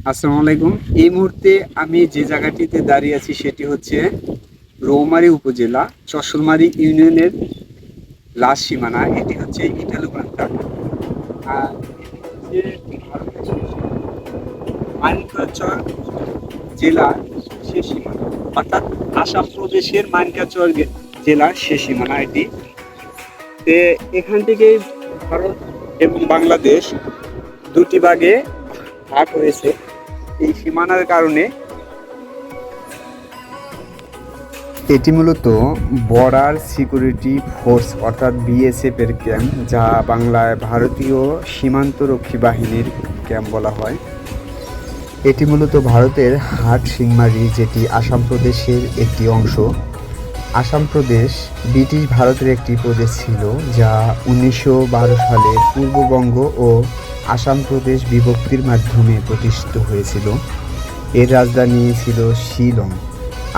আসসালামু আলাইকুম। এই মুহূর্তে আমি যে জায়গাটিতে দাঁড়িয়ে আছি সেটি হচ্ছে রৌমারী উপজেলা চশলমারী ইউনিয়নের লাস্ট সীমানা। এটি হচ্ছে ইটালুবান্তা। আর এটি হচ্ছে মানিকচর জেলার শেষ সীমানা, অর্থাৎ আসাম প্রদেশের মানিকচর জেলার শেষ সীমানা এটি। এখান থেকে ভারত এবং বাংলাদেশ দুটি ভাগে ভাগ হয়েছে এই সীমানার কারণে। এটি মূলত বর্ডার সিকিউরিটি ফোর্স অর্থাৎ বিএসএফ এর ক্যাম্প, যা বাংলায় ভারতীয় সীমান্তরক্ষী বাহিনীর ক্যাম্প বলা হয়। এটি মূলত ভারতের হাটশিংমারি, যেটি আসাম প্রদেশের একটি অংশ। আসাম প্রদেশ ব্রিটিশ ভারতের একটি প্রদেশ ছিল, যা 1912 সালে পূর্ববঙ্গ ও আসাম প্রদেশ বিভক্তির মাধ্যমে প্রতিষ্ঠিত হয়েছিল। এর রাজধানী ছিল শিলং।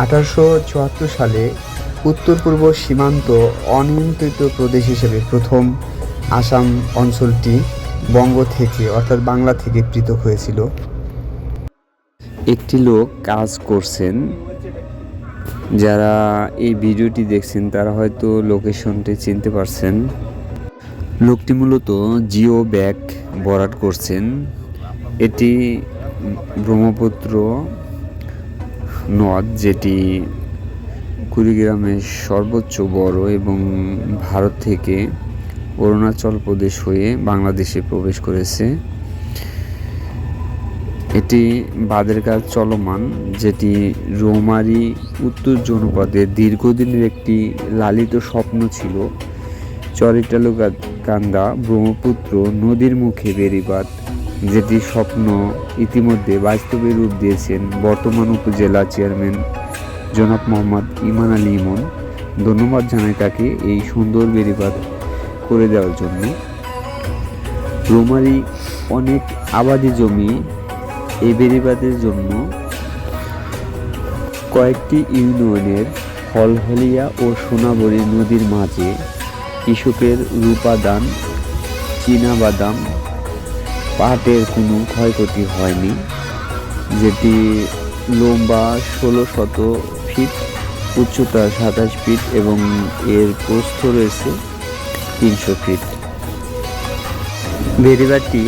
1874 সালে উত্তর পূর্ব সীমান্ত অনিয়ন্ত্রিত প্রদেশ হিসেবে প্রথম আসাম অঞ্চলটি বঙ্গ থেকে অর্থাৎ বাংলা থেকে পৃথক হয়েছিল। একটি লোক কাজ করছেন, যারা এই ভিডিওটি দেখছেন তারা হয়তো লোকেশনটি চিনতে পারছেন। লোকটি মূলত জিও ব্যাগ ভরাট করছেন। এটি ব্রহ্মপুত্র নদ, যেটি কুড়িগ্রামের সর্বোচ্চ বড় এবং ভারত থেকে অরুণাচল প্রদেশ হয়ে বাংলাদেশে প্রবেশ করেছে। এটি বাঁধের কাজ চলমান, যেটি রৌমারী উত্তর জনপদের দীর্ঘদিনের একটি লালিত স্বপ্ন ছিল। চরিটালুকান্দা ব্রহ্মপুত্র নদীর মুখে বেড়িবাঁধ, যেটি স্বপ্ন ইতিমধ্যে বাস্তবে রূপ দিয়েছেন বর্তমান উপজেলা চেয়ারম্যান জনাব মোহাম্মদ ইমান আলী ইমন। ধন্যবাদ জানাই তাকে এই সুন্দর বেড়িবাঁধ করে দেওয়ার জন্য। রৌমারী অনেক আবাদি জমি এই বেড়িবাঁধের জন্য কয়েকটি ইউনিয়নের হলহলিয়া ও সোনাবরী নদীর মাঝে কৃষকের রূপাদান, চীনাবাদাম, পাটের কোনো ক্ষয়ক্ষতি হয়নি। যেটি লম্বা 1600 ফিট, উচ্চতা 27 ফিট এবং এর প্রস্থ রয়েছে 300 ফিট। বেড়িবাঁধটি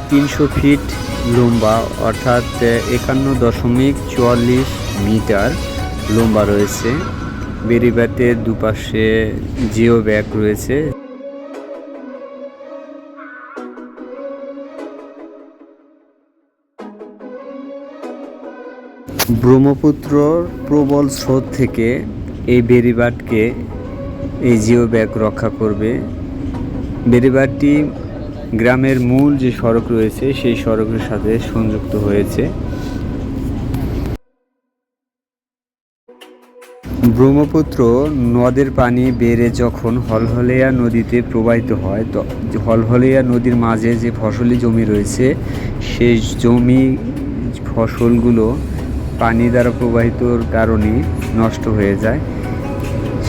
300 ফিট লম্বা, অর্থাৎ 51.44 মিটার লম্বা রয়েছে। বেড়িবাঁধের দুপাশে জিও ব্যাগ রয়েছে। ব্রহ্মপুত্রর প্রবল স্রোত থেকে এই বেড়িবাঁধকে এই জিও ব্যাগ রক্ষা করবে। বেড়িবাঁধটি গ্রামের মূল যে সড়ক রয়েছে সেই সড়কের সাথে সংযুক্ত হয়েছে। ব্রহ্মপুত্র নদের পানি বেড়ে যখন হলহলিয়া নদীতে প্রবাহিত হয়, তো হলহলিয়া নদীর মাঝে যে ফসলি জমি রয়েছে সেই জমি ফসলগুলো পানি দ্বারা প্রবাহিতর কারণে নষ্ট হয়ে যায়।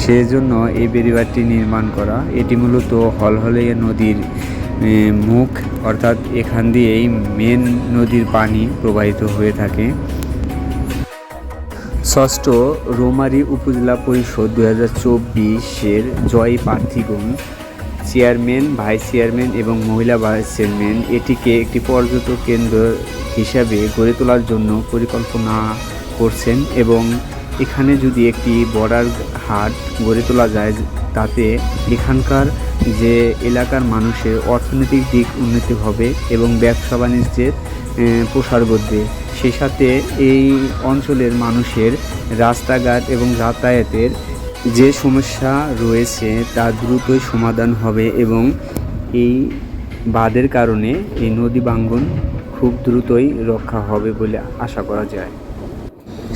সেজন্য এই বেড়িবাঁধটি নির্মাণ করা। এটি মূলত হলহলিয়া নদীর মুখ, অর্থাৎ এখান দিয়েই মেন নদীর পানি প্রবাহিত হয়ে থাকে। ষষ্ঠ রৌমারী উপজেলা পরিষদ 2024-এর জয়ী প্রার্থীগণ চেয়ারম্যান, ভাইস চেয়ারম্যান এবং মহিলা ভাইস চেয়ারম্যান এটিকে একটি পর্যটক কেন্দ্র হিসাবে গড়ে তোলার জন্য পরিকল্পনা করছেন এবং এখানে যদি একটি বর্ডার হাট গড়ে তোলা যায়, তাতে এখানকার যে এলাকার মানুষের অর্থনৈতিক দিক উন্নতি হবে এবং ব্যবসা বাণিজ্যের প্রসার ঘটবে। সেই সাথে এই অঞ্চলের মানুষের রাস্তাঘাট এবং যাতায়াতের যে সমস্যা রয়েছে তা দ্রুতই সমাধান হবে এবং এই বাঁধের কারণে এই নদী ভাঙ্গন খুব দ্রুতই রক্ষা হবে বলে আশা করা যায়।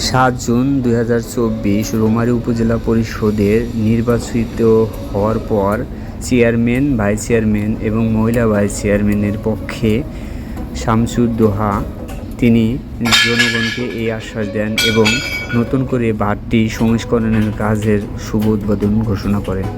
7 জুন 2024 রৌমারী উপজেলা পরিষদের নির্বাচিত হওয়ার পর চেয়ারম্যান, ভাইস চেয়ারম্যান এবং মহিলা ভাইস চেয়ারম্যানের পক্ষে শামসুদ্দোহা তিনি জনগণকে এই আশ্বাস দেন এবং নতুন করে বাঁধটি সংস্করণের কাজের শুভ উদ্বোধন ঘোষণা করেন।